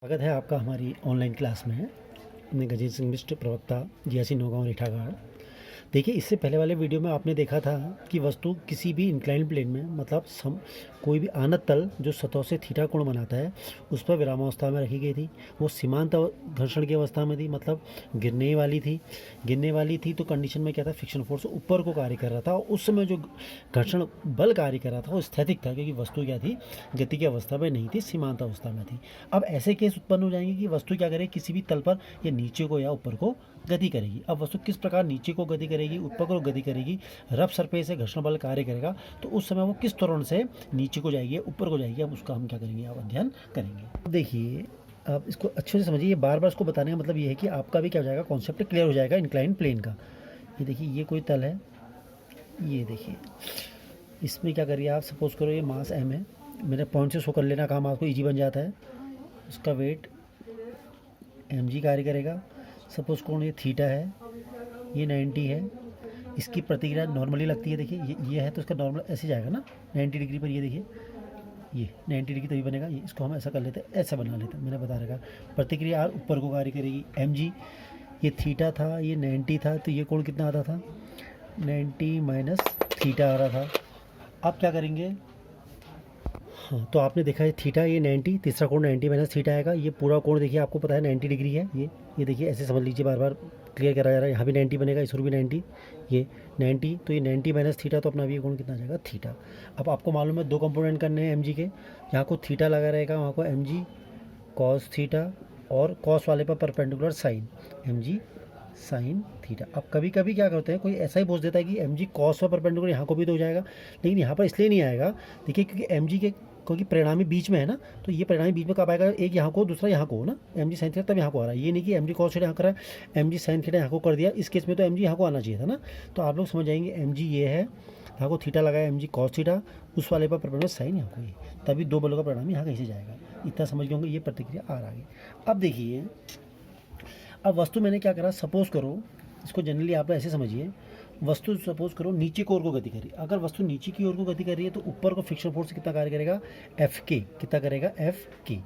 स्वागत है आपका हमारी ऑनलाइन क्लास में। मैं गजेंद्र सिंह मिश्र, प्रवक्ता जीआईसी नौगांव रेठागढ़। देखिए, इससे पहले वाले वीडियो में आपने देखा था कि वस्तु किसी भी इंक्लाइन प्लेन में मतलब कोई भी आनत तल जो सतह से थीटा कोण बनाता है उस पर विरामावस्था में रखी गई थी। वो सीमांत घर्षण की अवस्था में थी, मतलब गिरने वाली थी। तो कंडीशन में क्या था, फ्रिक्शन फोर्स ऊपर को कार्य कर रहा था और उस समय जो घर्षण बल कार्य कर रहा था वो स्थैतिक था, क्योंकि वस्तु क्या थी, गति की अवस्था में नहीं थी, सीमांत अवस्था में थी। अब ऐसे केस उत्पन्न हो जाएंगे कि वस्तु क्या करेगी, किसी भी तल पर या नीचे को या ऊपर को गति करेगी। अब वस्तु किस प्रकार नीचे को गति करेगी, ऊपर को गति करेगी, रफ सरफेस से घर्षण बल कार्य करेगा, तो उस समय वो किस त्वरण से नीचे को जाएगी, ऊपर को जाएगी, अब उसका हम क्या करेंगे, अब अध्ययन करेंगे। अब देखिए, आप इसको अच्छे से समझिए। बार बार इसको बताने का मतलब ये है कि आपका भी क्या हो जाएगा, कॉन्सेप्ट क्लियर हो जाएगा इंक्लाइन प्लेन का। ये देखिए, ये कोई तल है, ये देखिए, इसमें क्या करिए आप, सपोज करो ये मास m है, मेरे पॉइंट से शो कर लेना काम आपको ईजी बन जाता है। उसका वेट mg कार्य करेगा। सपोज करो ये थीटा है, ये 90 है, इसकी प्रतिक्रिया नॉर्मली लगती है। देखिए ये है तो इसका नॉर्मल ऐसे जाएगा ना 90 डिग्री पर। ये देखिए, ये 90 डिग्री तभी बनेगा। ये इसको हम ऐसा कर लेते हैं, ऐसा बना लेते हैं, मैंने बता रखा। प्रतिक्रिया r ऊपर को कार्य करेगी। mg ये थीटा था, ये 90 था, तो ये कोण कितना आता था, 90 माइनस थीटा आ रहा था। आप क्या करेंगे, हाँ, तो आपने देखा है थीटा, ये 90, तीसरा कोण 90 माइनस थीटा आएगा। ये पूरा कोण देखिए, आपको पता है 90 डिग्री है। ये देखिए, ऐसे समझ लीजिए, बार बार क्लियर करा जा रहा है। यहाँ भी 90 बनेगा, इस ओर भी 90, ये 90, तो ये 90 माइनस थीटा, तो अपना भी ये कोण कितना आ जाएगा, थीटा। अब आपको मालूम है 2 कंपोनेंट करने हैं mg के, यहाँ को थीटा लगा रहेगा, वहाँ को mg कॉस थीटा, और कॉस वाले पर perpendicular sine mg sine theta. अब कभी कभी क्या करते हैं, कोई ऐसा ही बोल देता है कि mg कॉस पर परपेंडिकुलर, यहाँ को भी तो हो जाएगा, लेकिन यहाँ पर इसलिए नहीं आएगा, देखिए, क्योंकि mg के, क्योंकि परिणामी बीच में है ना, तो ये परिणामी बीच में कब आएगा, एक यहाँ को, दूसरा यहाँ को हो ना, mg साइन थीटा तब यहाँ को आ रहा है। ये नहीं कि mg कॉस थीटा यहाँ कर रहा है, mg साइन थीटा यहाँ को कर दिया। इस केस में तो mg यहाँ को आना चाहिए था ना। तो आप लोग समझ जाएंगे, mg ये है, यहाँ को थीटा लगाया, mg कॉस थीटा, उस वाले पर परपेंडिकुलर साइन यहाँ को, ये तभी दो बलों का परिणाम यहाँ कैसे जाएगा। इतना समझ गए होंगे, ये प्रतिक्रिया आ रही। अब देखिए, अब वस्तु मैंने क्या करा, सपोज करो, इसको जनरली आप लोग ऐसे समझिए, वस्तु सपोज करो नीचे की ओर को गति करी। अगर वस्तु नीचे की ओर को गति कर रही है तो ऊपर को फ्रिक्शन फोर्स कितना कार्य करेगा, एफ के, कितना करेगा, एफ के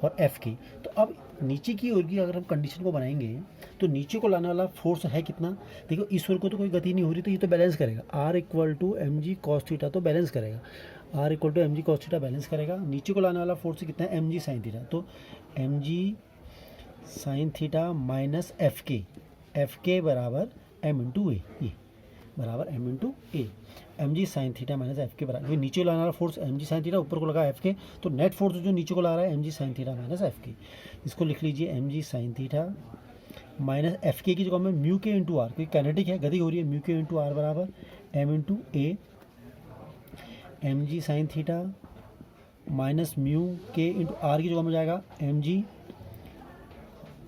और एफ के। तो अब नीचे की ओर की अगर हम कंडीशन को बनाएंगे तो नीचे को लाने वाला फोर्स है कितना, देखो, इस ओर को तो कोई गति नहीं हो रही, तो ये तो बैलेंस करेगा, R equal to M G cos theta, तो बैलेंस करेगा, R equal to M G cos theta balance करेगा। नीचे को लाने वाला फोर्स कितना है, एम जी साइन थीटा, तो M G sine theta minus F के बराबर एम इंटू ए, ये बराबर M into A, M G sine theta minus F के बराबर। नीचे लाने वाला force M G sine theta, ऊपर को लगा एफ के, तो नेट फोर्स जो नीचे को ला रहा है M G sine theta minus F के। इसको लिख लीजिए, M G sine theta minus F के की जगह में म्यू के इंटू आर, क्योंकि कैनेटिक है, गति हो रही है, म्यू के इंटू आर बराबर M into A, M G sine theta minus mu के इंटू आर की जगह में जाएगा एम जी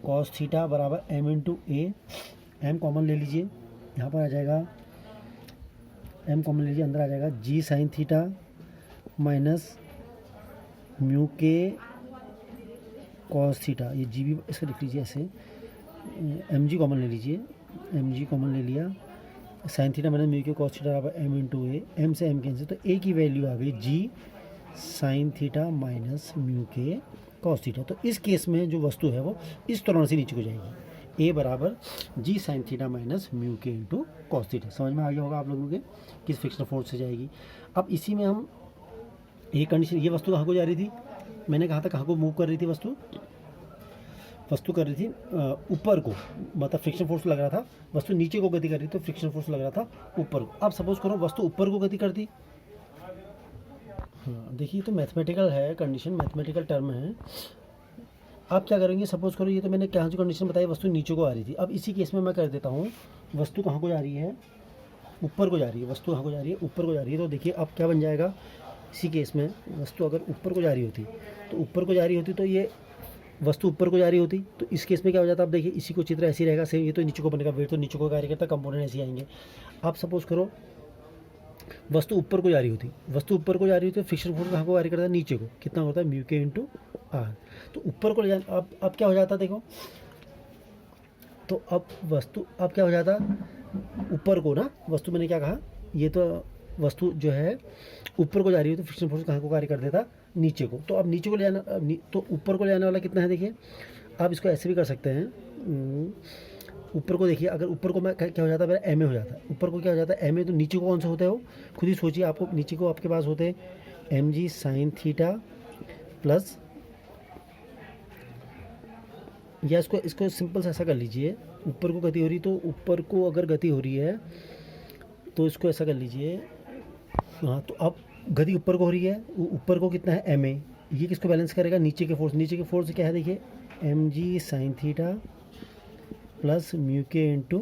कॉस थीटा बराबर M into A. M common ले लीजिए, यहाँ पर आ जाएगा, एम कॉमन ले लीजिए, अंदर आ जाएगा जी साइन थीटा माइनस म्यू के कॉस थीटा, ये जी भी इसका लिख लीजिए ऐसे, एम जी कॉमन ले लीजिए, एम जी कॉमन ले लिया, साइन थीटा माइनस म्यू के कॉस थीटा बराबर एम इंटू ए, एम से एम कैंसिल, तो ए की वैल्यू आ गई जी साइन थीटा माइनस म्यू के कॉस थीटा। तो इस केस में जो वस्तु है वो इस तरह से नीचे को जाएगी, ए बराबर जी साइन थीटा माइनस म्यू के इंटू कॉस थीटा। समझ में आ गया होगा आप लोगों के किस फ्रिक्शन फोर्स से जाएगी। अब इसी में हम ये कंडीशन, ये वस्तु कहाँ को जा रही थी, मैंने कहा था कहाँ को मूव कर रही थी, वस्तु कर रही थी ऊपर को, मतलब फ्रिक्शन फोर्स लग रहा था, वस्तु नीचे को गति कर रही थी तो फ्रिक्शन फोर्स लग रहा था ऊपर को। अब सपोज करो वस्तु ऊपर को गति करती, हाँ देखिए, तो मैथमेटिकल है कंडीशन, मैथमेटिकल टर्म है। आप क्या करेंगे, सपोज करो ये तो मैंने क्या जो कंडीशन बताई, वस्तु नीचे को आ रही थी। अब इसी केस में मैं कर देता हूँ, वस्तु कहाँ को जा रही है, ऊपर को जा रही है, वस्तु कहाँ को जा रही है, ऊपर को जा रही है। तो देखिए अब क्या बन जाएगा, इसी केस में वस्तु अगर ऊपर को जा रही होती, तो ऊपर को जा रही होती, तो ये वस्तु ऊपर को जा रही होती, तो इस केस में क्या हो जाता है, अब देखिए इसी को चित्र ऐसे ही रहेगा सेम, ये तो नीचे को बनेगा, वेट तो नीचे को कार्य करता, कंपोनेंट ऐसे आएंगे। आप सपोज करो वस्तु ऊपर को जा रही होती, वस्तु ऊपर को जा रही होती, तो फ्रिक्शन फोर्स कहाँ को कार्य करता है, नीचे को, कितना होता है, म्यू के इंटू आर। तो ऊपर को ले जाए, अब क्या हो जाता, देखो, तो अब वस्तु अब क्या हो जाता, ऊपर को ना, वस्तु मैंने क्या कहा, ये तो वस्तु जो है ऊपर को जा रही है तो फ्रिक्शन फोर्स कहाँ को कार्य कर देता, नीचे को, तो अब नीचे को ले जाना तो ऊपर को ले जाने वाला कितना है देखिए। आप इसको ऐसे भी कर सकते हैं, ऊपर को देखिए, अगर ऊपर को मैं क्या हो जाता है, मेरा एम ए हो जाता है, ऊपर को क्या हो जाता है एम ए, तो नीचे को कौन सा होता है वो खुद ही सोचिए। आपको नीचे को आपके पास होते हैं M G sine theta plus, या इसको इसको सिंपल से ऐसा कर लीजिए, ऊपर को गति हो रही, तो ऊपर को अगर गति हो रही है तो इसको ऐसा कर लीजिए। हाँ, तो अब गति ऊपर को हो रही है, ऊपर को कितना है एम ए, ये किसको बैलेंस करेगा, नीचे के फोर्स। नीचे के फोर्स क्या है देखिए, M G sine theta plus mu के इंटू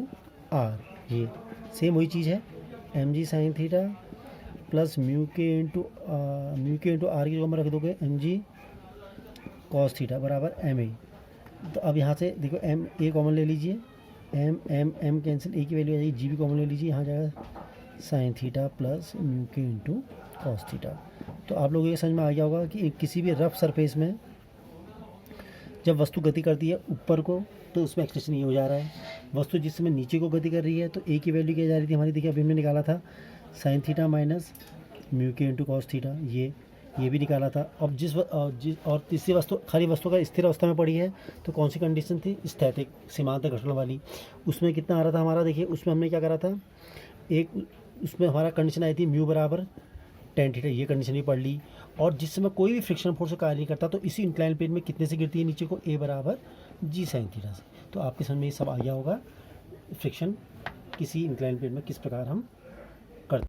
आर, ये सेम वही चीज़ है, M G sine theta plus mu के इंटू आर की जगह में रख दोगे एम जी कॉस थीटा बराबर एम ए। तो अब यहाँ से देखो एम ए कॉमन ले लीजिए, एम एम एम कैंसिल, ए की वैल्यू आ जाएगी, जी भी कॉमन ले लीजिए, यहाँ जाएगा साइन थीटा प्लस म्यू के इंटू कॉस थीटा। तो आप लोगों को ये समझ में आ गया होगा कि किसी भी रफ सरफेस में जब वस्तु गति करती है ऊपर को, तो उसमें एक्सटेंशन ये हो जा रहा है। वस्तु जिस समय नीचे को गति कर रही है, तो ए की वैल्यू क्या जा रही थी हमारी, देखिए अभी हमने निकाला था साइन थीटा माइनस म्यू के इंटू कॉस थीटा, ये भी निकाला था। अब और तीसरी वस्तु, खाली वस्तु का स्थिर अवस्था में पड़ी है, तो कौन सी कंडीशन थी, स्थैतिक सीमांत घर्षण वाली। उसमें कितना आ रहा था हमारा, देखिए उसमें हमने क्या करा था, एक उसमें हमारा कंडीशन आई थी म्यू बराबर टेन थीटा, ये कंडीशन भी पढ़ ली। और जिस समय कोई भी फ्रिक्शन फोर्स कार्य नहीं करता, तो इसी इंक्लाइन प्लेन में कितने से गिरती है नीचे को, ए बराबर जी साइन थीटा से। तो आपके समझ में ये सब आ गया होगा फ्रिक्शन किसी इंक्लाइन प्लेन में किस प्रकार हम करते हैं।